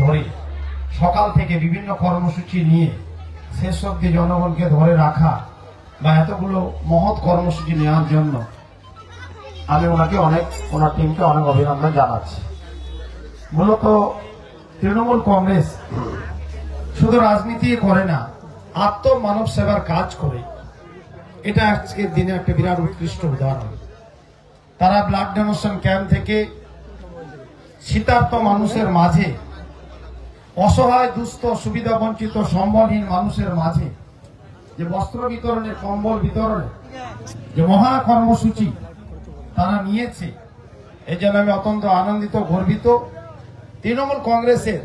ধরে সকাল থেকে বিভিন্ন কর্মসূচি নিয়ে শেষ অবধি জনগণকে ধরে রাখা বা এতগুলো মহৎ কর্মসূচি নেওয়ার জন্য আমি ওনার টিমকে অনেক অভিনন্দন জানাচ্ছি। মূলত তৃণমূল কংগ্রেস শুধু রাজনীতি করে না, মানব সেবার কাজ করে। এটা আজকের দিনে একটা বিরাট উৎকৃষ্ট উদাহরণ। তারা ব্লাড ডোনেশন ক্যাম্প থেকে শীতার্ত মানুষের মাঝে, অসহায় দুস্থ সুবিধা বঞ্চিত সম্বলহীন মানুষের মাঝে যে বস্ত্র বিতরণে, কম্বল বিতরণে যে মহা কর্মসূচি তারা নিয়েছে, এই জন্য আমি অত্যন্ত আনন্দিত, গর্বিত। তৃণমূল কংগ্রেসের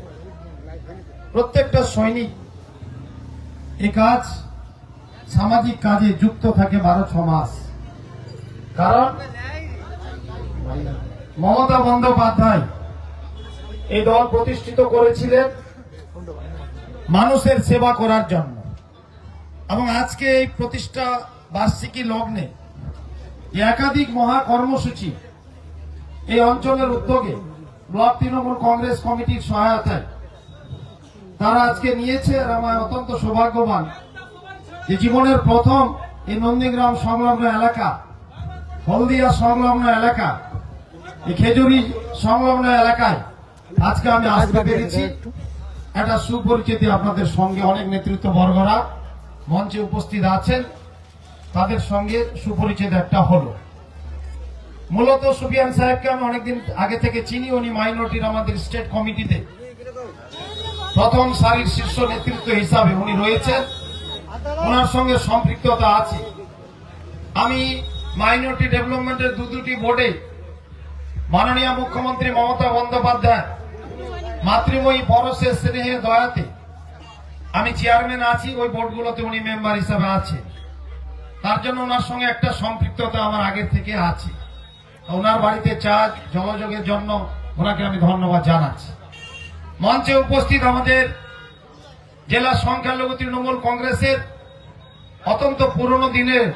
প্রত্যেকটা সৈনিক এই কাজ, সামাজিক কাজে যুক্ত থাকে 12-6 মাস। কারণ মমতা বন্দ্যোপাধ্যায় এই দল প্রতিষ্ঠিত করেছিলেন মানুষের সেবা করার জন্য, এবং আজকে এই প্রতিষ্ঠা বার্ষিকী লগ্নে একাধিক মহা কর্মসূচি এই অঞ্চলের উদ্যোগে ব্লক তৃণমূল কংগ্রেস কমিটির সহায়তায় তারা আজকে নিয়েছে। আর আমার অত্যন্ত সৌভাগ্যবান যে জীবনের প্রথম এই নন্দীগ্রাম সংলগ্ন এলাকা, হলদিয়া সংলগ্ন এলাকা, এই খেজুরি সংলগ্ন এলাকায় আজকে আমি আসতে পেরেছি। একটা সুপরিচিতি আপনাদের সঙ্গে, অনেক নেতৃত্ববর্গরা মঞ্চে উপস্থিত আছেন, তাদের সঙ্গে সুপরিচিত একটা হলো। মূলত সুফিয়ান সাহেবকে আমি অনেকদিন আগে থেকে চিনি। উনি মাইনরিটির আমাদের স্টেট কমিটিতে প্রথম সারির শীর্ষ নেতৃত্ব হিসাবে উনি রয়েছেন, ওনার সঙ্গে সম্পৃক্ততা আছে। আমি মাইনরিটি ডেভেলপমেন্টের দুটি বোর্ডে মাননীয় মুখ্যমন্ত্রী মমতা বন্দ্যোপাধ্যায় মাতৃময়ী পরশের স্নেহে দয়াতে আমি চেয়ারম্যান আছি, ওই বোর্ডগুলোতে উনি মেম্বার হিসাবে আছে। তার জন্য ওনার সঙ্গে একটা সম্পৃক্ততা আমার আগের থেকে আছে। ওনার বাড়িতে চাঁদ জলযোগের জন্য ওনাকে আমি ধন্যবাদ জানাচ্ছি। মঞ্চে উপস্থিত আমাদের জেলা সংখ্যালঘু তৃণমূল কংগ্রেসের অত্যন্ত পুরনো দিনের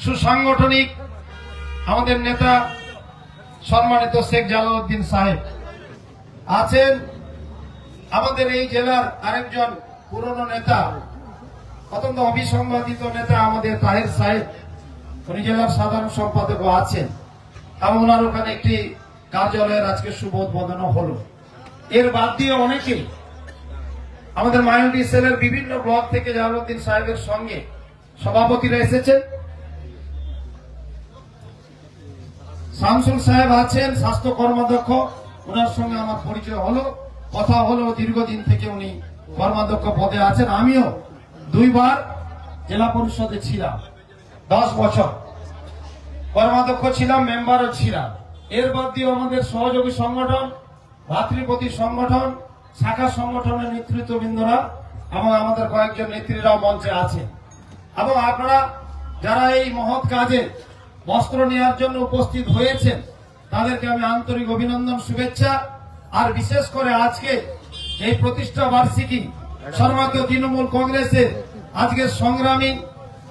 সুসাংগঠনিক আমাদের নেতা সম্মানিত শেখ জালালউদ্দিন সাহেব আছেন। আমাদের এই জেলার আরেকজন পুরনো নেতা, অত্যন্ত অবিসংবাদিত নেতা আমাদের তাহের সাহেব, উনি জেলার সাধারণ সম্পাদকও আছেন, এবং ওনার ওখানে একটি কার্যালয়ের আজকে শুভ উদ্বোধন হলো। এর বাদ দিয়ে অনেকেই আমাদের মাইনরিটি সেলের বিভিন্ন ব্লক থেকে জালালউদ্দিন সাহেবের সঙ্গে সভাপতিরা এসেছেন। শামসুল সাহেব আছেন, স্বাস্থ্য কর্মাধ্যক্ষ, ওনার সঙ্গে আমার পরিচয় হলো, কথা হলো। দীর্ঘদিন থেকে উনি কর্মাধ্যক্ষ পদে আছেন। আমিও 2 বার জেলা পরিষদে ছিলাম, 10 বছর কর্মাধ্যক্ষ ছিলাম, মেম্বারও ছিলাম। এর বাদ দিয়ে আমাদের সহযোগী সংগঠন, ভাতৃপ্রতি সংগঠন, শাখা সংগঠনের নেতৃত্ববৃন্দরা এবং আমাদের কয়েকজন নেত্রীরাও মঞ্চে আছেন। এবং আপনারা যারা এই মহৎ কাজে বস্ত্র নেওয়ার জন্য উপস্থিত হয়েছেন, তাদেরকে আমি আন্তরিক অভিনন্দন, শুভেচ্ছা। আর বিশেষ করে আজকে এই প্রতিষ্ঠা বার্ষিকী সর্বভারতীয় তৃণমূল কংগ্রেসের আজকের সংগ্রামী,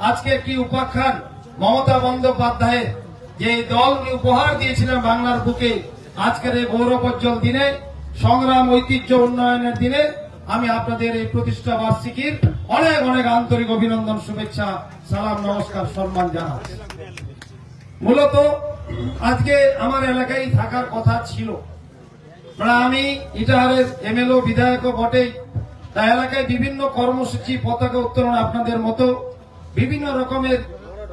আজকে একটি উপাখ্যান মমতা বন্দ্যোপাধ্যায়ের যে দল উপহার দিয়েছিলেন বাংলার বুকে, আজকের এই গৌরবোজ্জ্বল দিনে, সংগ্রাম ঐতিহ্য উন্নয়নের দিনে আমি আপনাদের এই প্রতিষ্ঠা বার্ষিকীর অনেক অনেক আন্তরিক অভিনন্দন, শুভেচ্ছা, সালাম, নমস্কার, সম্মান জানাচ্ছি। মূলত আজকে আমার এলাকায় থাকার কথা ছিল, আমি ইটাহারের এমএলএ বিধায়কও বটেই, তাই এলাকায় বিভিন্ন কর্মসূচি, পতাকা উত্তোলন, আপনাদের মতো বিভিন্ন রকমের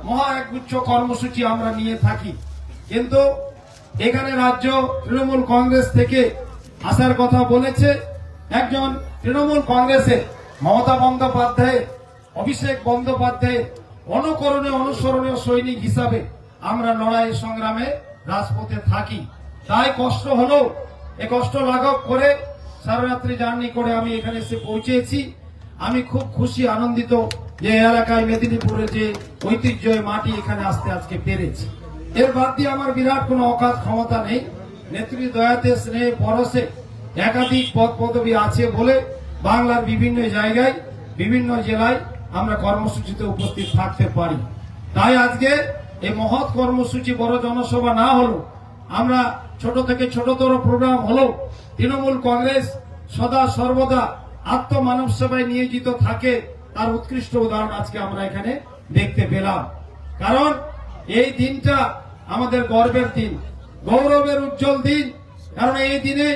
মহা একগুচ্ছ কর্মসূচি আমরা নিয়ে থাকি। কিন্তু এখানে রাজ্য তৃণমূল কংগ্রেস থেকে আসার কথা বলেছে একজন তৃণমূল কংগ্রেসের মমতা বন্দ্যোপাধ্যায়, অভিষেক বন্দ্যোপাধ্যায়ের অনুকরণীয় অনুসরণীয় সৈনিক হিসাবে আমরা লড়াই সংগ্রামে রাজপথে থাকি। তাই কষ্ট হলো, এই কষ্ট লাঘব করে সারা রাত্রি জার্নি করে আমি এখানে এসে পৌঁছেছি। আমি খুব খুশি, আনন্দিত যে এলাকায় মেদিনীপুরের যে ঐতিহ্য মাটি এখানে আসতে আজকে পেরেছি। এর বাদ দিয়ে আমার বিরাট কোনো অকাত ক্ষমতা নেই। নেত্রী দয়াতে, স্নেহে, পরশে একাধিক পদ পদবি আছে বলে বাংলার বিভিন্ন জায়গায়, বিভিন্ন জেলায় আমরা কর্মসূচিতে উপস্থিত থাকতে পারি। তাই আজকে এই মহৎ কর্মসূচি, বড় জনসভা না হলো, আমরা ছোট থেকে ছোটতর প্রোগ্রাম হলো, তৃণমূল কংগ্রেস সদা সর্বদা আত্মমানব সেবায় নিয়োজিত থাকে, তার উৎকৃষ্ট উদাহরণ আজকে আমরা এখানে দেখতে পেলাম। কারণ এই দিনটা আমাদের গর্বের দিন, গৌরবের উজ্জ্বল দিন। কারণ এই দিনে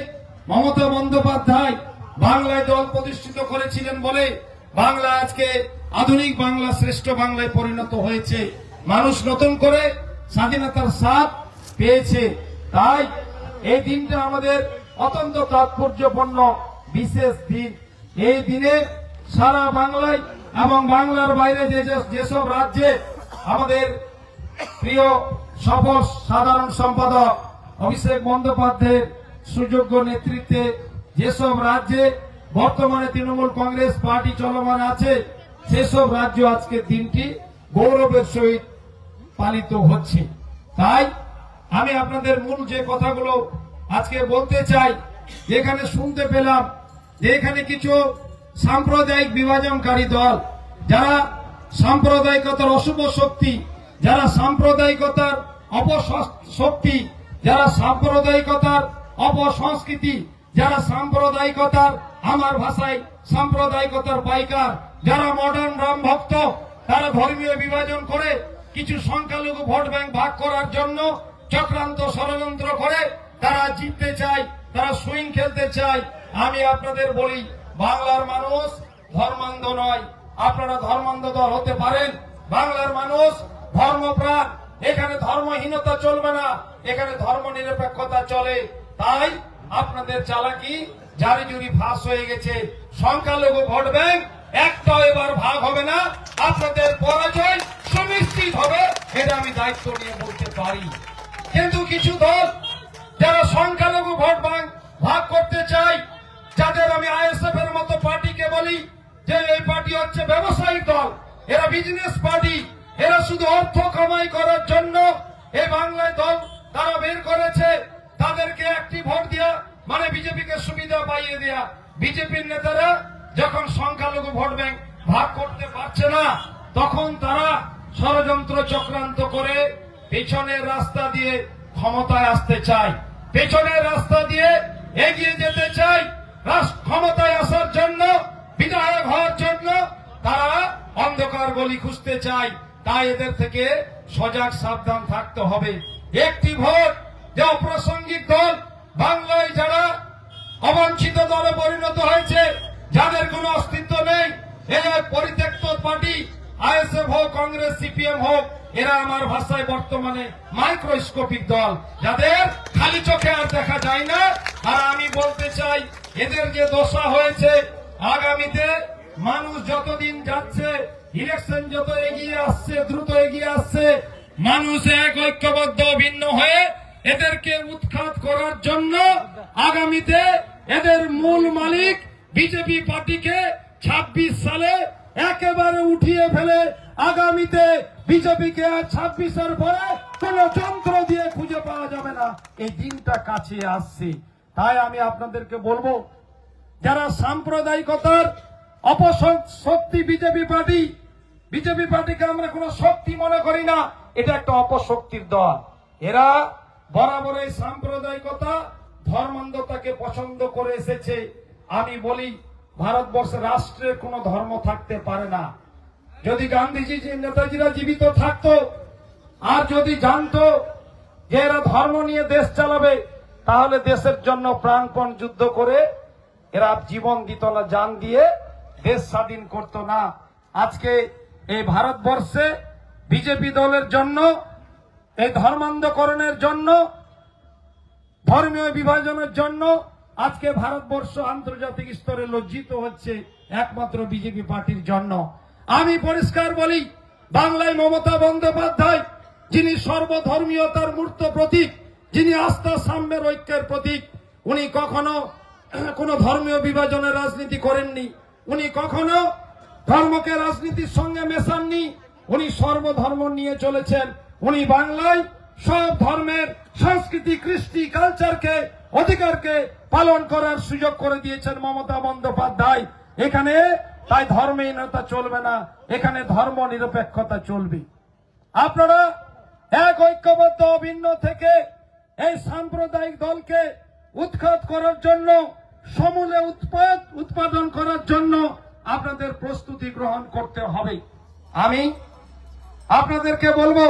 মমতা বন্দ্যোপাধ্যায় বাংলায় দল প্রতিষ্ঠিত করেছিলেন বলে বাংলা আজকে আধুনিক বাংলা, শ্রেষ্ঠ বাংলায় পরিণত হয়েছে। মানুষ নতুন করে স্বাধীনতার স্বাদ পেয়েছে। তাই এই দিনটা আমাদের অত্যন্ত তাৎপর্যপূর্ণ বিশেষ দিন। এই দিনে সারা বাংলায় এবং বাংলার বাইরে যেসব রাজ্যে আমাদের প্রিয় সফল সাধারণ সম্পাদক অভিষেক বন্দ্যোপাধ্যায়ের সুযোগ্য নেতৃত্বে যেসব রাজ্যে বর্তমানে তৃণমূল কংগ্রেস পার্টি চলমান আছে, সেসব রাজ্য আজকের দিনটি গৌরবের সহিত পালিত হচ্ছে। তাই আমি আপনাদের মূল যে কথাগুলো আজকে বলতে চাই, যেখানে শুনতে পেলাম যে এখানে কিছু সাম্প্রদায়িক বিভাজনকারী দল, যারা সাম্প্রদায়িকতার অশুভ শক্তি, যারা সাম্প্রদায়িকতার অপশক্তি, যারা সাম্প্রদায়িকতার অপসংস্কৃতি, যারা সাম্প্রদায়িকতার, আমার ভাষায় সাম্প্রদায়িকতার পাইকার, যারা মডার্ন রাম ভক্ত, তারা ধর্মীয় বিভাজন করে কিছু সংখ্যালঘু ভোট ব্যাংক ভাগ করার জন্য চক্রান্ত ষড়যন্ত্র করে তারা জিততে চায়, তারা সুইং খেলতে চায়। আমি আপনাদের বলি, বাংলার মানুষ ধর্মান্ধ নয়। আপনারা ধর্মান্ধ দল হতে পারেন, বাংলার মানুষ ধর্মপ্রাণ। এখানে ধর্মহীনতা চলবে না, এখানে ধর্ম নিরপেক্ষতা চলে। তাই আপনাদের চালাকি জারি জুরি ফাঁস হয়ে গেছে। সংখ্যালঘু ভোট ব্যাংক একটাও এবার ভাগ হবে না, আপনাদের পরাজয় সুনিশ্চিত হবে, এটা আমি দায়িত্ব নিয়ে বলতে পারি। কিন্তু কিছু দল যারা সংখ্যালঘু ভোট ব্যাংক ভাগ করতে চায়, যাদের আমি আইএসএফ এর মতো পার্টিকে বলি যে এই পার্টি হচ্ছে ব্যবসায়িক দল, এরা বিজনেস পার্টি, এরা শুধু অর্থ কামাই করার জন্য এই বাংলায় দল তারা বের করেছে। তাদেরকে একটি ভোট দেওয়া মানে বিজেপিকে সুবিধা পাইয়ে দেয়া। বিজেপির নেতারা যখন সংখ্যালঘু ভোট ব্যাংক ভাগ করতে পারছে না, তখন তারা ষড়যন্ত্র চক্রান্ত করে পেছনের রাস্তা দিয়ে ক্ষমতায় আসতে চায়, পেছনের রাস্তা দিয়ে এগিয়ে যেতে চায়। ক্ষমতায় আসার জন্য, বিধায়ক হওয়ার জন্য তারা অন্ধকার গলি খুঁজতে চায়। তাই এদের থেকে সজাগ সাবধান থাকতে হবে। একটি ভোট যে অপ্রাসঙ্গিক দল, বাংলায় যারা অবাঞ্ছিত দলে পরিণত হয়েছে, যাদের কোনো অস্তিত্ব নেই, এরা পরিত্যক্ত পার্টি, আইএসএফ হোক, কংগ্রেস, সিপিএম হোক, এরা আমার ভাষায় বর্তমানে মাইক্রোস্কোপিক দল, যাদের খালি চোখে আর দেখা যায় না। আর আমি বলতে চাই, এদের যে দশা হয়েছে, আগামীতে মানুষ যতদিন যাচ্ছে, ইলেকশন যত এগিয়ে আসছে, দ্রুত এগিয়ে আসছে, মানুষ এক ঐক্যবদ্ধ ভিন্ন হয়ে এদেরকে উৎখাত করার জন্য আগামীতে এদের মূল মালিক বিজেপি পার্টিকে 26 সালে একেবারে উঠিয়ে ফেলে আগামীতে বিজেপিকে 26-এর পরে কোন যন্ত্র দিয়ে খুঁজে পাওয়া যাবে না, এই দিনটা কাছে আসছে। তাই আমি আপনাদেরকে বলবো, যারা সাম্প্রদায়িকতার অপশক্তি বিজেপি পার্টিকে আমরা কোন শক্তি মনে করি না, এটা একটা অপশক্তির দল। এরা বরাবর এই সাম্প্রদায়িকতা, ধর্মান্ধতাকে পছন্দ করে এসেছে। আমি বলি, ভারতবর্ষে রাষ্ট্রের কোন ধর্ম থাকতে পারে না। যদি গান্ধীজি, নেতাজিরা জীবিত থাকতো আর যদি জানতো যে এরা ধর্ম নিয়ে দেশ চালাবে, তাহলে দেশের জন্য প্রাণপণ যুদ্ধ করে এরা জীবন দিত না, জান দিয়ে দেশ স্বাধীন করত না। আজকে এই ভারতবর্ষে বিজেপি দলের জন্য, এই ধর্মান্ধকরণের জন্য, ধর্মীয় বিভাজনের জন্য আজকে ভারতবর্ষ আন্তর্জাতিক স্তরে লজ্জিত হচ্ছে, একমাত্র বিজেপি পার্টির জন্য। আমি পরিষ্কার বলি, বাংলায় মমতা বন্দ্যোপাধ্যায়, যিনি সর্বধর্মীয়তার মূর্ত প্রতীক, যিনি আস্থা, সাম্যের, ঐক্যের প্রতীক, উনি কখনো কোন ধর্মীয় বিভাজনের রাজনীতি করেননি, উনি কখনো ধর্মকে রাজনীতির সঙ্গে মেশাননি, উনি সর্বধর্ম নিয়ে চলেছেন। উনি বাংলায় সব ধর্মের সংস্কৃতি, কৃষ্টি, কালচারকে, অধিকারকে পালন করার সুযোগ করে দিয়েছেন মমতা বন্দ্যোপাধ্যায়। এখানে তাই ধর্মহীনতা চলবে না, এখানে ধর্ম নিরপেক্ষতা চলবে। আপনারা এক ঐক্যবদ্ধ অভিন্ন থেকে এই সাম্প্রদায়িক দলকে উৎখাত করার জন্য, সমূলে উৎপাদন করার জন্য আপনাদের প্রস্তুতি গ্রহণ করতে হবে। আমি আপনাদেরকে বলবো,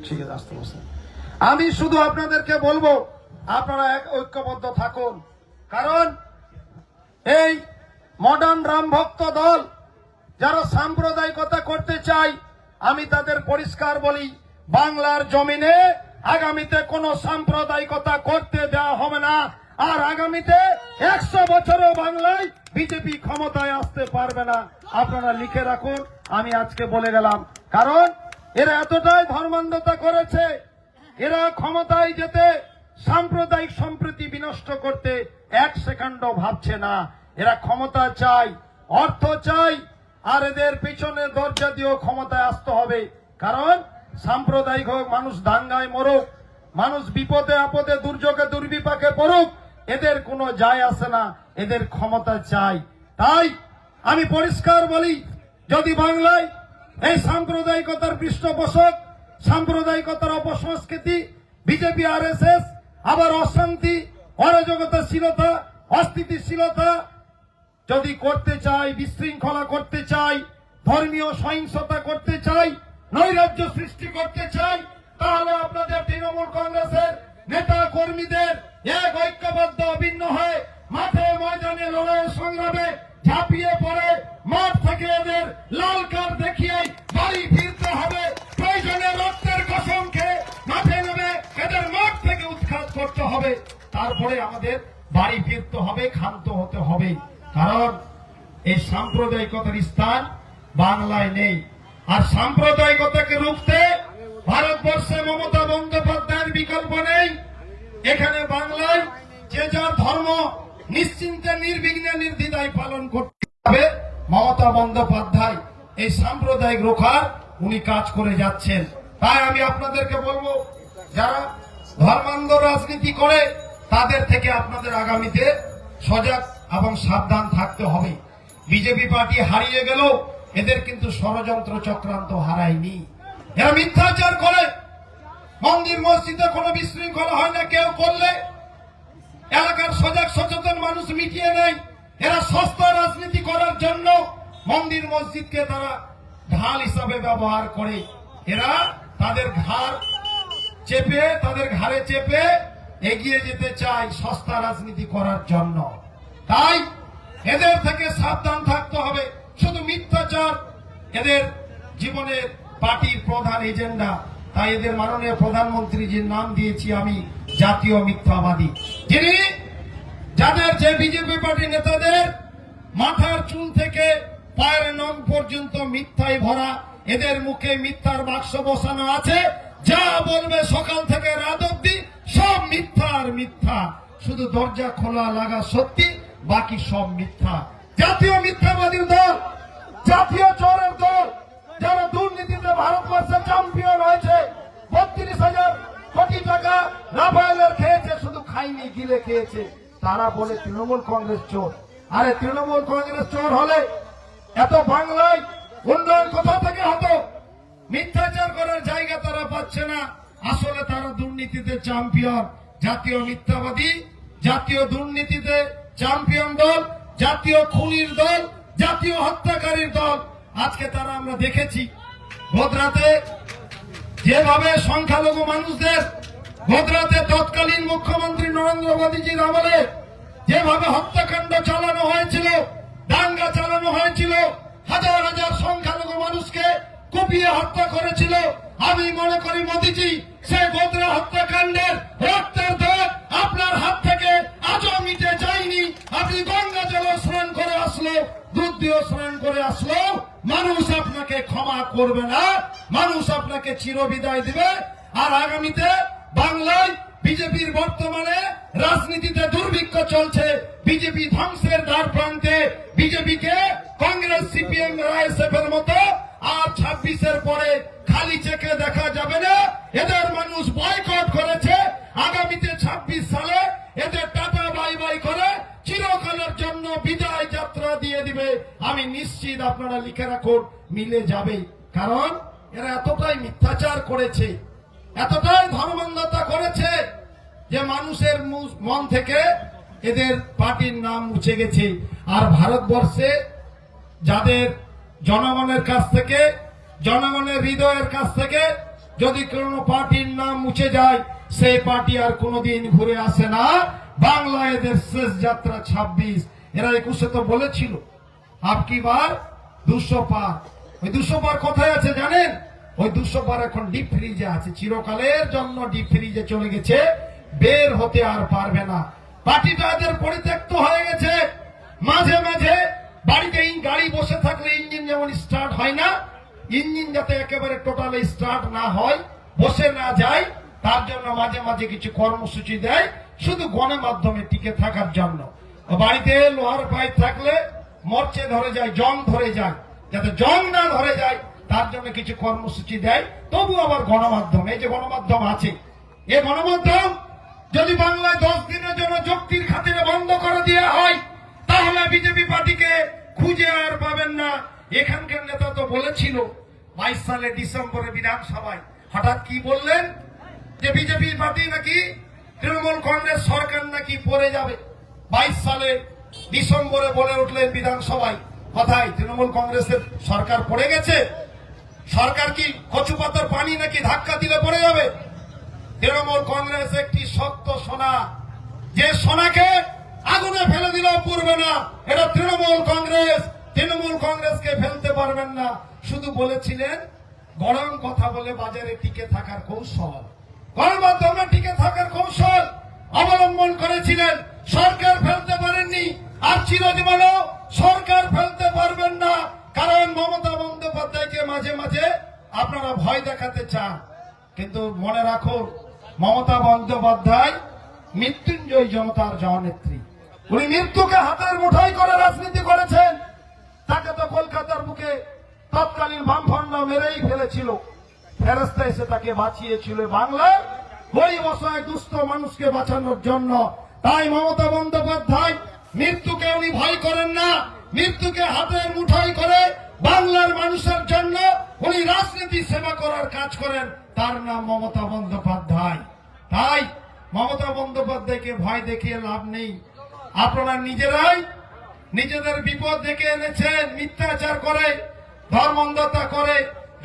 ঠিক আছে, আসতে বসেন। আমি শুধু আপনাদেরকে বলবো, আপনারা এক ঐক্যবদ্ধ থাকুন। কারণ এই মডার্ন রাম ভক্ত দল যারা সাম্প্রদায়িকতা করতে চায়, আমি তাদের পরিষ্কার বলি, বাংলার জমিনে আগামীতে কোনো সাম্প্রদায়িকতা করতে দেওয়া হবে না। আর আগামীতে 100 বছরও বাংলায় বিজেপি ক্ষমতায় আসতে পারবে না। আপনারা লিখে রাখুন, আমি আজকে বলে গেলাম। কারণ এরা এতটাই ধর্মান্ধতা করেছে, এরা ক্ষমতায় যেতে সাম্প্রদায়িক সম্প্রীতি বিনষ্ট করতে 1 সেকেন্ডও ভাবছে না। এরা ক্ষমতা চায়, অর্থ চাই, আর এদের পিছনে দরজা দিয়েও ক্ষমতায় আসতে হবে। কারণ সাম্প্রদায়িক হোক, মানুষ দাঙ্গায় মরুক, মানুষ বিপদে আপদে দুর্যোগে দুর্বিপাকে পড়ুক, এদের কোনো যায় আসে না, এদের ক্ষমতা চাই। তাই আমি পরিষ্কার বলি, যদি বাংলায় এই সাম্প্রদায়িকতার পৃষ্ঠপোষক, সাম্প্রদায়িকতার অপসংস্কৃতি, বিজেপি আরএসএস আবার অশান্তি, অরাজকতাশীলতা, অস্থিতিশীলতা যদি করতে চাই, বিশৃঙ্খলা করতে চাই, ধর্মীয় সহিংসতা করতে চাই, নৈরাজ্য সৃষ্টি করতে চাই, তাহলে আপনাদের তৃণমূল কংগ্রেসের নেতা কর্মীদের এক ঐক্যবদ্ধ অভিন্ন হয়ে মাঠে ময়দানে লড়াই সংগ্রামে ঝাঁপিয়ে পড়ে মাঠ থেকে এদের লাল কার্ড দেখিয়ে বাড়ি ফিরতে হবে। প্রয়োজনে রক্তের কসম খেয়ে মাঠে নেমে এদের মাঠ থেকে উৎখাত করতে হবে। তারপরে আমাদের বাড়ি ফিরতে হবে, ক্ষান্ত হতে হবে। কারণ এই সাম্প্রদায়িকতার স্থান বাংলায় নেই। আর সাম্প্রদায়িকতাকে রুখতে ভারতবর্ষে মমতা বন্দ্যোপাধ্যায়ের বিকল্প নেই। এখানে বাংলায় যে যার ধর্ম নিশ্চিন্তে নির্বিঘ্নে নির্দ্বিধায় পালন করতে হবে। মমতা বন্দ্যোপাধ্যায় এই সাম্প্রদায়িক রক্ষার উনি কাজ করে যাচ্ছেন। তাই আমি আপনাদেরকে বলবো, যারা ধর্মান্ধ রাজনীতি করে তাদের থেকে আপনাদের আগামীতে সজাগ এবং সাবধান থাকতে হবে। বিজেপি পার্টি হারিয়ে গেল, এদের কিন্তু ষড়যন্ত্র চক্রান্ত হারায়নি। এরা মিথ্যাচার করে, মন্দির মসজিদে কোনো বিশৃঙ্খলা হয় না, কেউ করলে এলাকার সজাগ সচেতন মানুষ মিটিয়ে নেয়। এরা সস্তা রাজনীতি করার জন্য মন্দির মসজিদকে তারা ঢাল হিসাবে ব্যবহার করে। এরা তাদের ঘাড়ে চেপে এগিয়ে যেতে চায় সস্তা রাজনীতি করার জন্য। তাই এদের থেকে সাবধান থাকতে হবে। শুধু মিথ্যাচার এদের জীবনের পার্টির প্রধান এজেন্ডা। তাই এদের মাননীয় প্রধানমন্ত্রী যে নাম দিয়েছি আমি, জাতীয় মিথ্যাবাদী। যিনি যাদের যে বিজেপি পার্টি নেতাদের মাথার চুল থেকে পায়ের নখ পর্যন্ত মিথ্যায় ভরা, এদের মুখে মিথ্যার বাক্স বসানো আছে। যা বলবে সকাল থেকে রাত অব্দি সব মিথ্যা আর মিথ্যা, শুধু দরজা খোলা লাগা সত্যি, বাকি সব মিথ্যা। জাতীয় মিথ্যাবাদীর দল, জাতীয় চোরের দল, যারা দুর্নীতিতে ভারতবর্ষে চ্যাম্পিয়ন হয়েছে, 32,000 কোটি টাকা রাফায়েলের খেয়েছে, শুধু খাইনি গিলে খেয়েছে, তারা বলে তৃণমূল কংগ্রেস চোর। আরে তৃণমূল কংগ্রেস চোর হলে এত বাংলায় উন্নয়ন কোথা থেকে হতো? মিথ্যাচার করার জায়গা তারা পাচ্ছে না। আসলে তারা দুর্নীতিতে চ্যাম্পিয়ন। জাতীয় মিথ্যাবাদী, জাতীয় দুর্নীতিতে চ্যাম্পিয়ন দল, জাতীয় খুনির দল, জাতীয় হত্যাকারীর দল। আজকে তারা আমরা দেখেছি ভোদরাতে যেভাবে সংখ্যালঘু মানুষদের, ভোদরাতে তৎকালীন মুখ্যমন্ত্রী নরেন্দ্র মোদীজির আমলে যেভাবে হত্যাকাণ্ড চালানো হয়েছিল, দাঙ্গা চালানো হয়েছিল, হাজার হাজার সংখ্যালঘু মানুষকে কুপিয়ে হত্যা করেছিল। আমি মনে করি মোদীজি সেই ভোদরা হত্যাকাণ্ডের রক্তের দাগ আপনার হাত থেকে আজও মিটে যায়নি। আপনি গঙ্গা জল স্নান করে আসলো, দুধ দিয়ে স্নান করে আসলো, মানুষ আপনাকে ক্ষমা করবে না, মানুষ আপনাকে চিরবিদায় দিবে। আর আগামীতে বাংলায় বিজেপির বর্তমানে রাজনীতিতে দুর্ভিক্ষ চলছে, বিজেপি ধ্বংসের দ্বার প্রান্তে। বিজেপিকে কংগ্রেস, সিপিএম, আইএসএফ এর মতো আর 26-এর পরে খালি চেকে দেখা যাবে না। এদের মানুষ বয়কট করেছে। আগামীতে 26 সালে এদের টাটা বাই বাই করে চিরকালের জন্য বিদায় যাত্রা দিয়ে দিবে। আমি নিশ্চিত, আপনারা লিখে রাখুন, মিলে যাবে। কারণ এরা এতটাই মিথ্যাচার করেছে, এতটাই ধর্মান্ধতা করেছে যে মানুষের মন থেকে এদের পার্টির নাম মুছে গেছে। আর ভারতবর্ষে যাদের জনগণের কাছ থেকে, জনগণের হৃদয়ের কাছ থেকে যদি কোনো পার্টির নাম মুছে যায়, সেই পার্টি আর কোনোদিন ঘুরে আসে না। বাংলা এদের শেষ যাত্রা 26। এরা 21-এ তো বলেছিল আপকি বার 200 পার। ওই 200 পার কোথায় আছে জানেন? ওই 200 পার এখন ডিপ ফ্রিজে আছে, চিরকালের জন্য ডিপ ফ্রিজে চলে গেছে, বের হতে আর পারবে না। পার্টিটা এদের পরিত্যক্ত হয়ে গেছে। মাঝে মাঝে বাড়িতে গাড়ি বসে থাকলে ইঞ্জিন যেমন স্টার্ট হয় না, ইঞ্জিন যাতে একেবারে টোটালি স্টার্ট না হয়, বসে না যায়, তার জন্য মাঝে মাঝে কিছু কর্মসূচি দেয়, শুধু গণমাধ্যমে টিকে থাকার জন্য। বাড়িতে লোহার পাইপ থাকলে মরচে ধরে যায়, জং ধরে যায়, যাতে জং না ধরে যায় তার জন্য কিছু কর্মসূচি দেয়। তবু আবার গণমাধ্যম, এই যে গণমাধ্যম আছে, এই গণমাধ্যম যদি বাংলায় 10 দিনের জন্য যুক্তির খাতিরে বন্ধ করে দেওয়া হয়, তাহলে বিজেপি পার্টিকে খুঁজে আর পাবেন না। এখানকার নেতা তো বলেছিল 22 সালে ডিসেম্বরে বিধানসভায়, হঠাৎ কি বললেন যে বিজেপি পার্টি নাকি তৃণমূল কংগ্রেস সরকার নাকি পড়ে যাবে। 22 সালে ডিসেম্বরে বলে উঠলেন বিধানসভায়, কথায় তৃণমূল কংগ্রেসের সরকার পড়ে গেছে? সরকার কি কচু পাতার পানি নাকি ধাক্কা দিলে পড়ে যাবে? তৃণমূল কংগ্রেস একটি শক্ত সোনা, যে সোনাকে আগুনে ফেলে দিলেও পুড়বে না। এটা তৃণমূল কংগ্রেস। তৃণমূল কংগ্রেসকে ফেলতে পারবেন না। শুধু বলেছিলেন গরম কথা বলে বাজারে টিকে থাকার কৌশল, গণমাধ্যমে টিকে থাকার কৌশল অবলম্বন করেছিলেন। সরকার ফেলতে পারেননি, আর চিরজীবনও সরকার ফেলতে পারবেন না। কারণ মমতা বন্দ্যোপাধ্যায়কে মাঝে মাঝে আপনারা ভয় দেখাতে চান, কিন্তু মনে রাখুন মমতা বন্দ্যোপাধ্যায় মৃত্যুঞ্জয় জনতার জননেত্রী। উনি মৃত্যুকে হাতের মুঠোয় করে রাজনীতি করেছেন। তাকে তো কলকাতার বুকে তৎকালীন বামফ্রন্ট মেরেই ফেলেছিল, ফেরেস্তা এসে তাকে বাঁচিয়েছিল বাংলার গরিব অসহায় দুস্থ মানুষকে বাঁচানোর জন্য। তাই মমতা বন্দ্যোপাধ্যায় মৃত্যুকে উনি ভয় করেন না, মৃত্যুকে হাতের মুঠোয় করে বাংলার মানুষের জন্য উনি রাজনীতি সেবা করার কাজ করেন। তার নাম মমতা বন্দ্যোপাধ্যায়। তাই মমতা বন্দ্যোপাধ্যায়কে ভয় দেখিয়ে লাভ নেই। আপনারা নিজেরাই নিজেদের বিপদ ডেকে এনেছেন, মিথ্যাচার করে, ধর্মান্ধতা করে।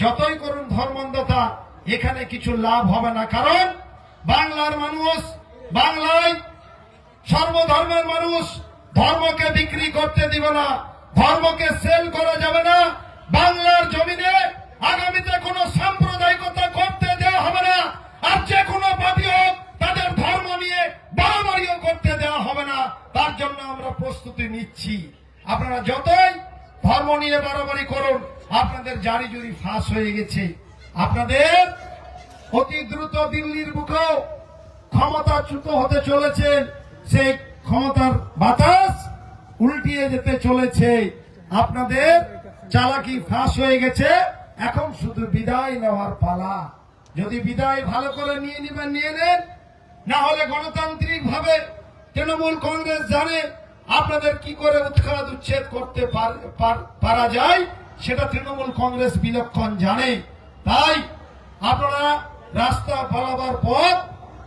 যতই করুন ধর্মান্ধতা, এখানে কিছু লাভ হবে না। কারণ বাংলার মানুষ, বাংলায় সর্বধর্মের মানুষ ধর্মকে বিক্রি করতে দিবে না, ধর্মকে সেল করা যাবে না। বাংলার জমিনে আগামীতে কোনো সাম্প্রদায়িকতা করতে দেওয়া হবে না। আর যে কোনো পার্টি হোক, তাদের ধর্ম নিয়ে বাড়াবাড়িও করতে দেওয়া হবে না। তার জন্য আমরা প্রস্তুতি নিচ্ছি। আপনারা যতই ধর্ম নিয়ে বাড়াবাড়ি করুন, আপনাদের জারি জুরি ফাঁস হয়ে গেছে। আপনাদের অতি দ্রুত দিল্লির বুকেও ক্ষমতাচ্যুত হতে চলেছেন। সেই ক্ষমতার বাতাস উল্টিয়ে যেতে চলেছে। আপনাদের চালাকি ফাঁস হয়ে গেছে, এখন শুধু বিদায় নেওয়ার পালা। যদি বিদায় ভালো করে নিয়ে নেবেন নিয়ে নেন, না হলে গণতান্ত্রিক ভাবে তৃণমূল কংগ্রেস জানে আপনাদের কি করে উৎখাত উচ্ছেদ করতে পারা যায়, সেটা তৃণমূল কংগ্রেস বিলক্ষণ জানে। তাই আপনারা রাস্তা পালাবার পথ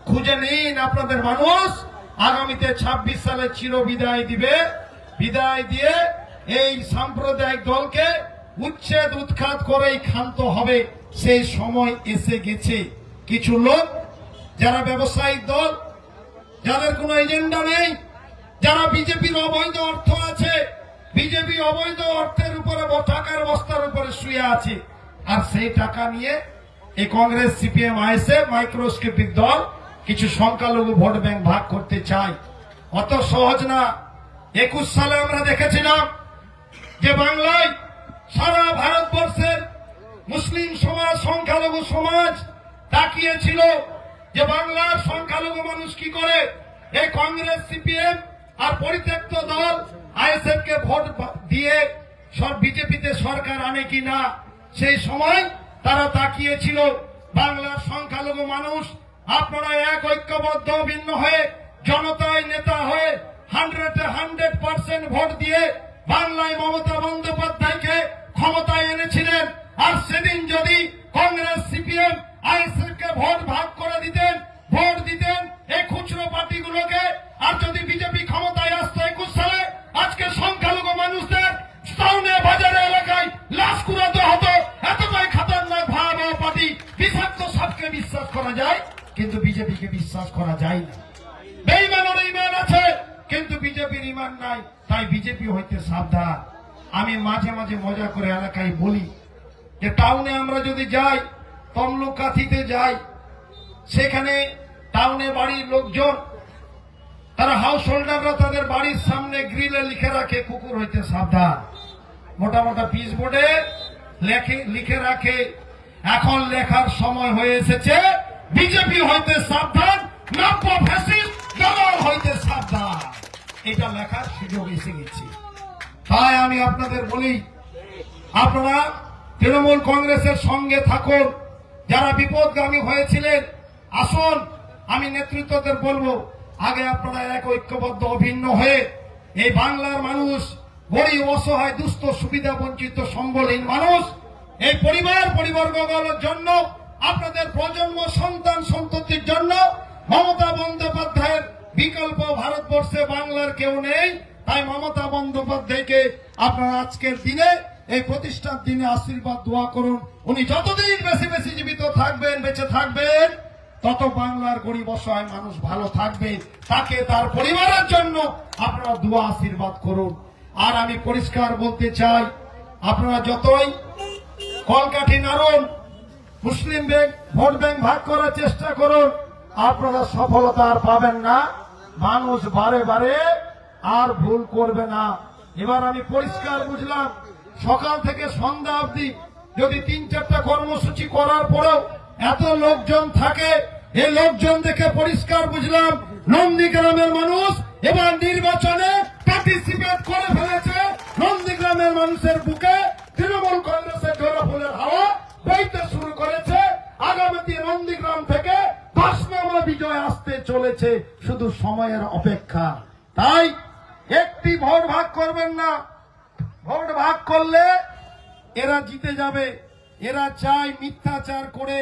খুঁজে নিন। আপনাদের মানুষ আগামীতে 26 সালে চির বিদায় দিবে। বিদায় দিয়ে এই সাম্প্রদায়িক দলকে উচ্ছেদ উৎখাত করেই ক্ষান্ত হবে। সেই সময় এসে গেছে। কিছু লোক যারা ব্যবসায়িক দল, যাদের কোনো এজেন্ডা নেই, যারা বিজেপির অবৈধ অর্থ আছে, বিজেপি অবৈধ অর্থের উপরে টাকার বস্তার উপরে শুয়ে আছে, আর সেই টাকা নিয়ে এই কংগ্রেস, সিপিএম, আইএসএফ মাইক্রোস্কোপিক দল কিছু সংখ্যালঘু ভোট ব্যাংক ভাগ করতে চায়। অত সহজ না। 21 সালে আমরা দেখেছিলাম যে বাংলায় সারা ভারতবর্ষের মুসলিম সমাজ, সংখ্যালঘু সমাজ তাকিয়েছিল যে বাংলার সংখ্যালঘু মানুষ কি করে এই কংগ্রেস, সিপিএম আর পরিত্যক্ত দল আইএসএফ কে ভোট দিয়ে সব বিজেপিতে সরকার আনে কিনা। সেই সময় তারা তাকিয়েছিল বাংলার সংখ্যালঘু মানুষ, আপনারা এক ঐক্যবদ্ধ ভিন্ন হয়ে জনতায় নেতা হয়ে 100% ভোট দিয়ে বাংলায় মমতা বন্দ্যোপাধ্যায়কে ক্ষমতায় এনেছিলেন। আর সেদিন যদি কংগ্রেস, সিপিএম, আইএসএফ কে ভোট পার্টিগুলোকে, আর যদি বিজেপি ক্ষমতায় আসতো 21 সালে, আজকে সংখ্যালঘু মানুষদের টাউনে বাজারে এলাকায় লাশ কুড়াতে হতো। এতটাই খতরনাক ভয়াবহ পার্টি। বিষাক্ত সাপকে বিশ্বাস করা যায়, কিন্তু বিজেপিকে বিশ্বাস করা যায় না। বেঈমানের ঈমান আছে, কিন্তু বিজেপির ঈমান নাই। তাই বিজেপি হইতে সাবধান। আমি মাঝে মাঝে মজা করে এলাকায় বলি যে টাউনে আমরা যদি যাই, তমলুকাথিতে যাই, সেখানে টাউনে বাড়ির লোকজন, তারা হাউস হোল্ডাররা তাদের বাড়ির সামনে গ্রিলে লিখে রাখে কুকুর হইতে সাবধান। মোটা মোটা পিচ বোর্ডে লিখে রাখে। এখন লেখার সময় হয়ে এসেছে বিজেপি হইতে সাবধান, নব্য ফ্যাসিস্ট দল হইতে সাবধান। এটা লেখার সুযোগ এসে গেছে। তাই আমি আপনাদের বলি, আপনারা তৃণমূল কংগ্রেসের সঙ্গে থাকুন। যারা বিপদগামী হয়েছিলেন, আসুন, আমি নেতৃত্বদের বলবো, আগে আপনারা এক ঐক্যবদ্ধ অভিন্ন হয়ে এই বাংলার মানুষ, গরিব অসহায় দুস্থ সুবিধা বঞ্চিত সম্বলহীন মানুষ, এই পরিবর্গগুলোর জন্য, আপনাদের প্রজন্ম সন্তান সন্ততির জন্য মমতা বন্দ্যোপাধ্যায়ের বিকল্প ভারতবর্ষে বাংলার কেউ নেই। তাই মমতা বন্দ্যোপাধ্যায়কে আপনারা আজকের দিনে, এই প্রতিষ্ঠার দিনে আশীর্বাদ দোয়া করুন। উনি যতদিন বেশি বেশি জীবিত থাকবেন, বেঁচে থাকবেন, তত বাংলার গরিব অসহায় মানুষ ভালো থাকবে। তাকে, তার পরিবারের জন্য আপনারা দোয়া আশীর্বাদ করুন। আর আমি পরিষ্কার বলতে চাই, আপনারা যতই কলকাঠি নাড়ুন, মুসলিম ভোট ব্যাংক ভাগ করার চেষ্টা করুন, আপনারা সফলতা আর পাবেন না। মানুষ বারে বারে আর ভুল করবে না। এবার আমি পরিষ্কার বুঝলাম, সকাল থেকে সন্ধ্যা অবধি যদি 3-4টা কর্মসূচি করার পরেও এত লোকজন থাকে, এই লোকজন দেখে পরিষ্কার বুঝলাম নন্দীগ্রামের মানুষ এবার নির্বাচনে পার্টিসিপেট করে ফেলেছে। নন্দীগ্রামের মানুষের বুকে তৃণমূল কংগ্রেসের ঝোড়া ফুলের হাওয়া বইতে শুরু করেছে। আগামী নন্দীগ্রাম থেকে 10 নম্বর বিজয় আসতে চলেছে, শুধু সময়ের অপেক্ষা। তাই একটি ভোট ভাগ করবেন না। ভোট ভাগ করলে এরা জিতে যাবে। এরা চায় মিথ্যাচার করে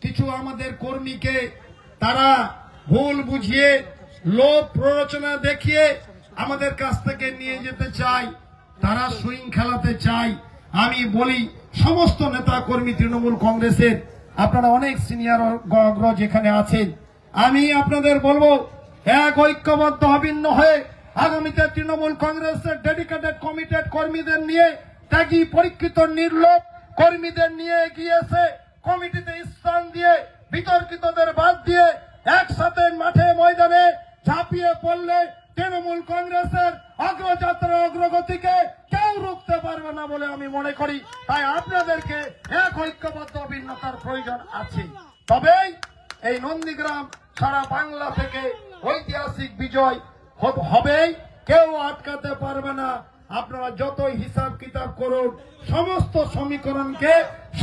কিছু আমাদের কর্মীকে তারা ভুল বুঝিয়ে, লোভ প্ররোচনা দেখিয়ে আমাদের কাছ থেকে নিয়ে যেতে চায়। তারা সুইং খেলাতে চায়। আমি বলি, সমস্ত নেতা কর্মী তৃণমূল কংগ্রেসের, আপনারা অনেক সিনিয়র অগ্রজ এখানে আছেন, আমি আপনাদের বলবো, এক ঐক্যবদ্ধ অভিন্ন হয়ে আগামীতে তৃণমূল কংগ্রেসের ডেডিকেটেড কমিটেড কর্মীদের নিয়ে, ত্যাগী পরীক্ষিত নির্লোভ কর্মীদের নিয়ে এগিয়ে এসে কমিটিতে স্থান দিয়ে, বিতর্কিতদের বাদ দিয়ে একসাথে মাঠে ময়দানে ঝাঁপিয়ে পড়লে তৃণমূল কংগ্রেসের অগ্রযাত্রা অগ্রগতিকে কেউ রুখতে পারবে না বলে আমি মনে করি। তাই আপনাদেরকে এক ঐক্যবদ্ধ অভিন্নতার প্রয়োজন আছে। তবেই এই নন্দীগ্রাম সারা বাংলা থেকে ঐতিহাসিক বিজয় হবেই, কেউ আটকাতে পারবে না। আপনারা যতই হিসাব কিতাব করুন, সমস্ত সমীকরণকে,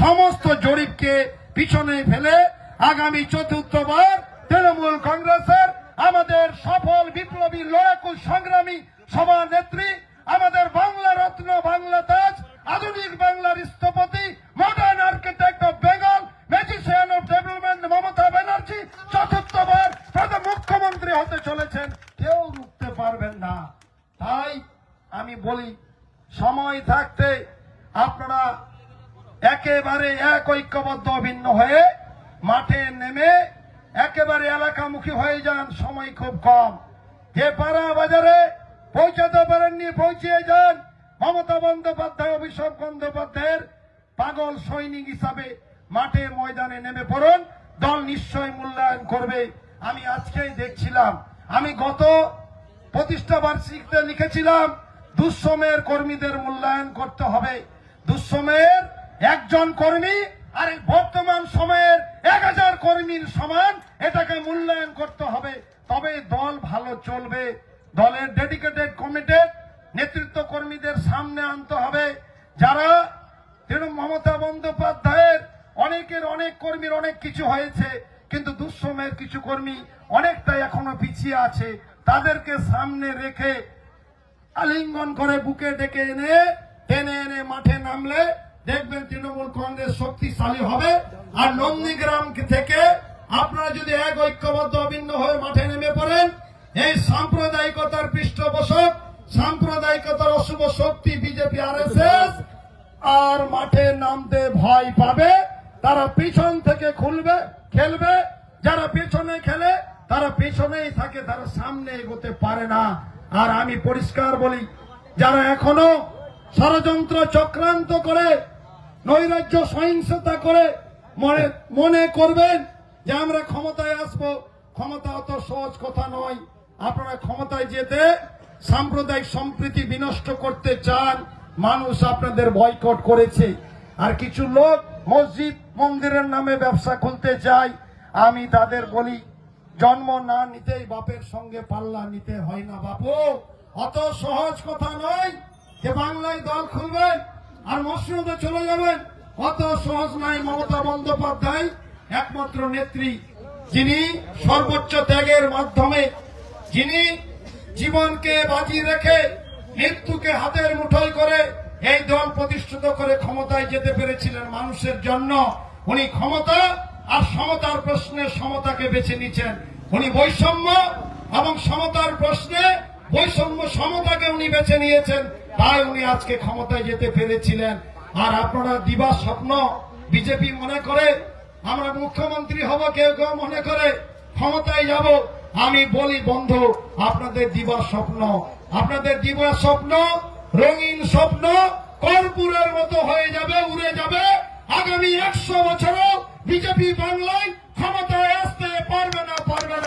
সমস্ত জরিপকে পিছনে ফেলে আগামী চতুর্থবার তৃণমূল কংগ্রেসের আমাদের সফল বিপ্লবী লড়াকু সংগ্রামী সভানেত্রী, আমাদের বাংলা রত্ন, বাংলা তাজ, আধুনিক বাংলার স্থপতি, modern architect of Bengal, magician of development Mamata Banerjee চতুর্থবার প্রধান মুখ্যমন্ত্রী হতে চলেছেন। কেউ রুখতে পারবেন না। তাই আমি বলি, সময় থাকতে আপনারা একেবারে এক ঐক্যবদ্ধ অভিন্ন হয়ে মাঠে নেমে একেবারে এলাকামুখী হয়ে যান। সময় খুব কম। যে পাড়া বাজারে পৌঁছাতে পারেননি, পৌঁছিয়ে যান। মমতা বন্দ্যোপাধ্যায়, অভিষেক বন্দ্যোপাধ্যায়ের পাগল সৈনিক হিসাবে মাঠে ময়দানে নেমে পড়ুন। দল নিশ্চয়ই মূল্যায়ন করবে। আমি আজকেই দেখছিলাম, আমি গত প্রতিষ্ঠা বার্ষিকীতে লিখেছিলাম, দুঃসময়ের কর্মীদের মূল্যায়ন করতে হবে। দুঃসময়ের একজন কর্মী আর বর্তমান সময়ের 1000 কর্মীর সমান, এটাকে মূল্যায়ন করতে হবে। তবে দল ভালো চলবে। দলের ডেডিকেটেড কমিটেড নেতৃত্ব কর্মীদের সামনে আনতে হবে, যারা মমতা বন্দ্যোপাধ্যায়ের অনেকের, অনেক কর্মীর অনেক কিছু হয়েছে, কিন্তু দুঃসময়ের কিছু কর্মী অনেকটাই এখনো পিছিয়ে আছে। তাদেরকে সামনে রেখে আলিঙ্গন করে বুকে ডেকে এনে টেনে এনে মাঠে নামলে দেখবেন তৃণমূল কংগ্রেস শক্তিশালী হবে। আর নন্দীগ্রাম থেকে আপনারা যদি এক ঐক্যবদ্ধ অভিন্ন হয়ে মাঠে নেমে এই সাম্প্রদায়িকতার পৃষ্ঠপোষক, সাম্প্রদায়িকতার অশুভ শক্তি বিজেপি আরএসএস আর মাঠে নামতে ভয় পাবে। তারা পিছন থেকে খেলবে, যারা পেছনে খেলে তারা পেছনেই থাকে, তারা সামনে এগোতে পারে না। আর আমি পরিষ্কার বলি, যারা এখনো ষড়যন্ত্র চক্রান্ত করে নৈরাজ্য সহিংসতা করে মনে করবেন যে আমরা ক্ষমতায় আসব, ক্ষমতা অত সহজ কথা নয়। আপনারা ক্ষমতায় যেতে সাম্প্রদায়িক সম্প্রীতি বিনষ্ট করতে চান, মানুষ আপনাদের বয়কট করেছে। আর কিছু লোক মসজিদ মন্দিরের নামে ব্যবসা খুলতে চায়। আমি তাদের বলি, জন্ম না নিতেই বাপের সঙ্গে পাল্লা নিতে হয় না বাপু। অত সহজ কথা নয় যে বাংলায় দল খুলবেন আর মসজিদে চলে যাবেন, অত সহজ নয়। মমতা বন্দ্যোপাধ্যায় একমাত্র নেত্রী যিনি সর্বোচ্চ ত্যাগের মাধ্যমে, যিনি জীবনকে বাজি রেখে মৃত্যুকে হাতের মুঠোয় করে এই দল প্রতিষ্ঠিত করে ক্ষমতায় যেতে পেরেছিলেন মানুষের জন্য। উনি ক্ষমতা আর সমতার প্রশ্নে সমতাকে বেছে নিয়েছেন। উনি বৈষম্য এবং সমতার প্রশ্নে বৈষম্য সমতাকে উনি বেছে নিয়েছেন, তাই উনি আজকে ক্ষমতায় যেতে পেরেছিলেন। আর আপনারা দিবা স্বপ্ন, বিজেপি মনে করে আমরা মুখ্যমন্ত্রী হব, কেউ কেউ মনে করে ক্ষমতায় যাব। আমি বলি বন্ধু, আপনাদের দিবা স্বপ্ন, আপনাদের দিবা স্বপ্ন রঙিন স্বপ্ন কর্পূরের মতো হয়ে যাবে, উড়ে যাবে। আগামী 100 বছরও বিজেপি বাংলায় ক্ষমতায় আসতে পারবে না।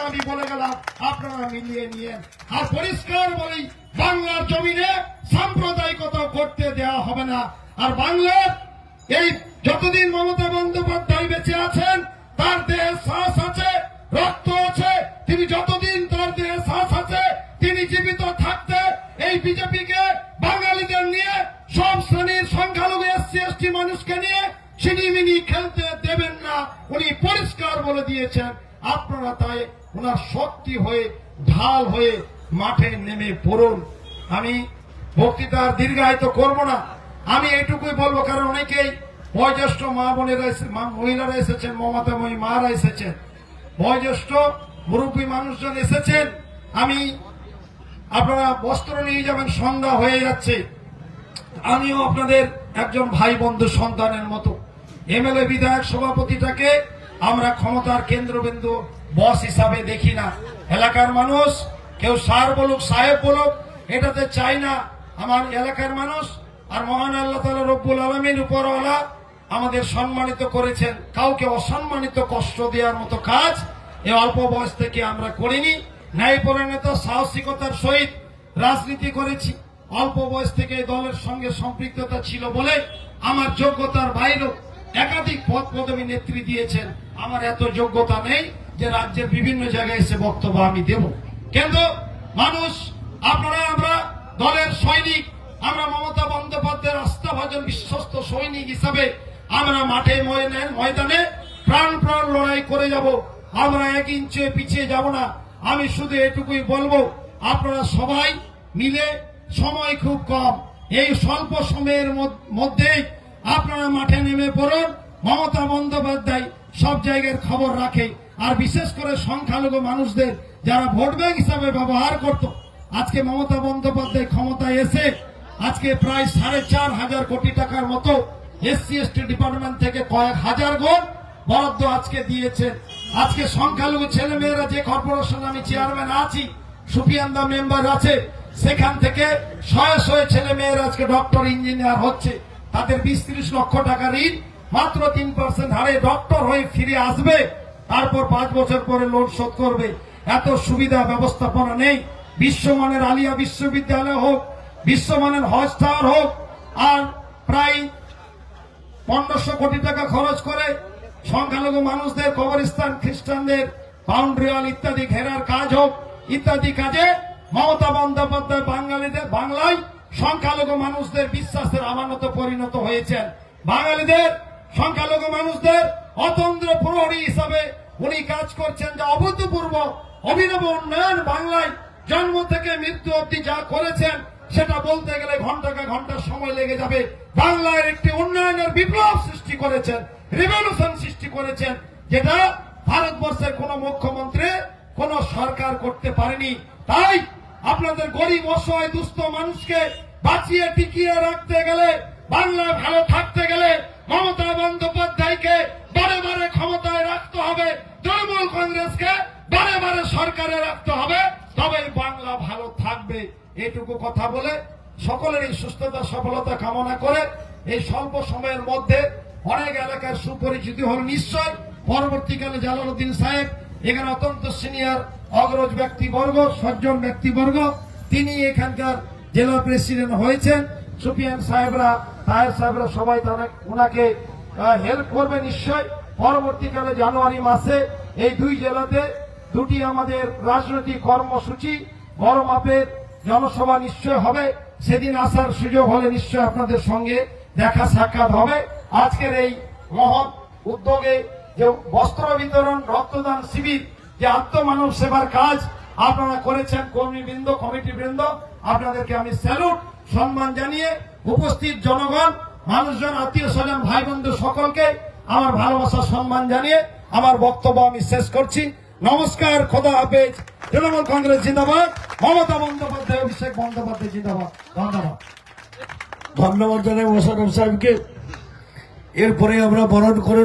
আমি বলে গেলাম, আপনারা মিলিয়ে নিয়ে। আর পরিষ্কার বলি, বাংলার জমিনে সাম্প্রদায়িকতা করতে দেওয়া হবে না। আর বাংলার এই যতদিন মমতা বন্দ্যোপাধ্যায় বেঁচে আছেন, তার দেহে শ্বাস আছে, রক্ত আছে, তিনি যতদিন তার দেহে শ্বাস আছে, তিনি জীবিত থাকতে এই বিজেপিকে বাঙালিদের নিয়ে, সব শ্রেণীর সংখ্যালঘু এসসি এসটি মানুষকে নিয়ে ছিনিমিনি খেলতে দেবেন না। উনি পরিষ্কার বলে দিয়েছেন। আপনারা তাই ওনার শক্তি হয়ে, ঢাল হয়ে মাঠে নেমে পড়ুন। আমি বক্তৃতার দীর্ঘায়িত করব না, আমি এইটুকুই বলবো, কারণ অনেকেই বয়োজ্যেষ্ঠ মা বোনেরা, মহিলারা এসেছেন, মমতাময়ী মারা এসেছেন, বয়োজ্যেষ্ঠ মুরব্বী মানুষজন এসেছেন। আপনারা বস্ত্র নিয়ে যাবেন, সন্ধ্যা হয়ে যাচ্ছে। আমিও আপনাদের একজন ভাই বন্ধু সন্তানের মতো। এমএলএ বিধায়ক সভাপতিটাকে আমরা ক্ষমতার কেন্দ্রবিন্দু বস হিসাবে দেখি না। এলাকার মানুষ কেউ স্যার বলুক, সাহেব বলুক, এটাতে চাই না। আমার এলাকার মানুষ আর মহান আল্লাহ তাআলা রব্বুল আলামিন উপরওয়ালা আমাদের সম্মানিত করেছেন। কাউকে অসম্মানিত কষ্ট দেওয়ার মতো কাজ এই অল্প বয়স থেকে আমরা করিনি। ন্যায়পরায়ণতা, সাহসিকতার সহিত রাজনীতি করেছি। অল্প বয়স থেকে দলের সঙ্গে সম্পৃক্ততা ছিল বলে আমার যোগ্যতার বাইরেও একাধিক পদ পদবী নেত্রী দিয়েছেন। আমার এত যোগ্যতা নেই যে রাজ্যের বিভিন্ন জায়গায় এসে বক্তব্য আমি দেব। কিন্তু মানুষ, আপনারা, আমরা দলের সৈনিক, আমরা মমতা বন্দ্যোপাধ্যায়ের আস্থাভাজন বিশ্বস্ত সৈনিক হিসাবে আমরা মাঠে ময়দানে প্রাণ লড়াই করে যাব। আমরা 1 ইঞ্চি পিছিয়ে যাব না। আমি শুধু এটুকুই বলবো, আপনারা সবাই মিলে, সময় খুব কম, এই স্বল্প সময়ের মধ্যেই আপনারা মাঠে নেমে পড়ুন। মমতা বন্দ্যোপাধ্যায় সব জায়গার খবর রাখে, আর বিশেষ করে সংখ্যালঘু মানুষদের যারা ভোট ব্যাংক হিসাবে ব্যবহার করত। আজকে মমতা বন্দ্যোপাধ্যায় ক্ষমতায় এসে আজকে প্রায় 4.5 কোটি টাকার মতো এসসি এসটি ডিপার্টমেন্ট থেকে কয়েক হাজার গুণ বরাদ্দ আজকে দিয়েছে। আজকে সংখ্যালঘু ছেলে মেয়েরা, যে কর্পোরেশন আমি চেয়ারম্যান আছি, সুফিয়ানদা মেম্বার আছে, সেখান থেকে শয়ে ছেলে মেয়েরা আজকে ডক্টর, ইঞ্জিনিয়ার হচ্ছে। তাদের 20-30 লক্ষ টাকা ঋণ, মাত্র 3% হারে ডক্টর হয়ে ফিরে আসবে, তারপর 5 বছর পরে লোন শোধ করবে। এত সুবিধা ব্যবস্থাপনা নেই। বিশ্বমানের আলিয়া বিশ্ববিদ্যালয় হোক, বিশ্বমানের হজ টাওয়ার হোক, আর প্রায় 1500 কোটি টাকা খরচ করে সংখ্যালঘু মানুষদের কবরস্থান, খ্রিস্টানদের বাউন্ডারি ওয়াল ইত্যাদি ঘেরার কাজ হোক, ইত্যাদি কাজে মমতা বন্দ্যোপাধ্যায় বাংলায় সংখ্যালঘু মানুষদের বিশ্বাসের আমানতে পরিণত হয়েছেন। বাঙালিদের, সংখ্যালঘু মানুষদের অতন্ত্র প্রহরী হিসাবে উনি কাজ করছেন। যা অভূতপূর্ব অভিনব উন্নয়ন বাংলায় জন্ম থেকে মৃত্যু অবধি যা করেছেন, সেটা বলতে গেলে ঘন্টা সময় লেগে যাবে। বাংলার একটি উন্নয়নের বিপ্লব সৃষ্টি করেছেন, রিভলিউশন সৃষ্টি করেছেন, যেটা ভারতবর্ষের কোন মুখ্যমন্ত্রী কোন সরকার করতে পারেনি। তাই আপনাদের গরিব অসহায় দুস্থ মানুষকে বাঁচিয়ে টিকিয়ে রাখতে গেলে, বাংলা ভালো থাকতে গেলে মমতা বন্দ্যোপাধ্যায়কে বারে বারে ক্ষমতায় রাখতে হবে, তৃণমূল কংগ্রেসকে বারে বারে সরকারে রাখতে হবে, তবেই বাংলা ভালো থাকবে। এটুকু কথা বলে সকলের এই সুস্থতা সফলতা কামনা করে এই স্বল্প সময়ের মধ্যে অনেক এলাকার সুপরিচিতি হল নিশ্চয়। পরবর্তীকালে জালালউদ্দিন সাহেব এখানে অত্যন্ত সিনিয়র অগ্রজ ব্যক্তিবর্গ, সজ্জন ব্যক্তিবর্গ, তিনি এখানকার জেলা প্রেসিডেন্ট হয়েছেন। সুফিয়ান সাহেবরা, তাহের সাহেবরা সবাই ওনাকে হেল্প করবে নিশ্চয়। পরবর্তীকালে জানুয়ারি মাসে এই দুই জেলাতে দুটি আমাদের রাজনৈতিক কর্মসূচি, বড় মাপের জনসভা নিশ্চয় হবে। সেদিন আসার সুযোগ হলে নিশ্চয় আপনাদের সঙ্গে দেখা সাক্ষাৎ হবে। আজকের এই মহৎ উদ্যোগে যে বস্ত্র বিতরণ, রক্তদান শিবির, যে আত্মমানব সেবার কাজ আপনারা করেছেন, কর্মীবৃন্দ, কমিটিবৃন্দ, আপনাদেরকে আমি স্যালুট, সম্মান জানিয়ে উপস্থিত জনগণ, মানুষজন, আত্মীয় স্বজন, ভাই বন্ধু সকলকে আমার ভালোবাসা সম্মান জানিয়ে আমার বক্তব্য আমি শেষ করছি। নমস্কার, খোদা হাফেজ। তৃণমূল কংগ্রেস জিন্দাবাদ, মমতা বন্দ্যোপাধ্যায়, অভিষেক বন্দ্যোপাধ্যায় জিন্দাবাদ। ধন্যবাদ। ধন্যবাদ জানাই মোশাররফ সাহেবকে। এরপরে আমরা বরণ করে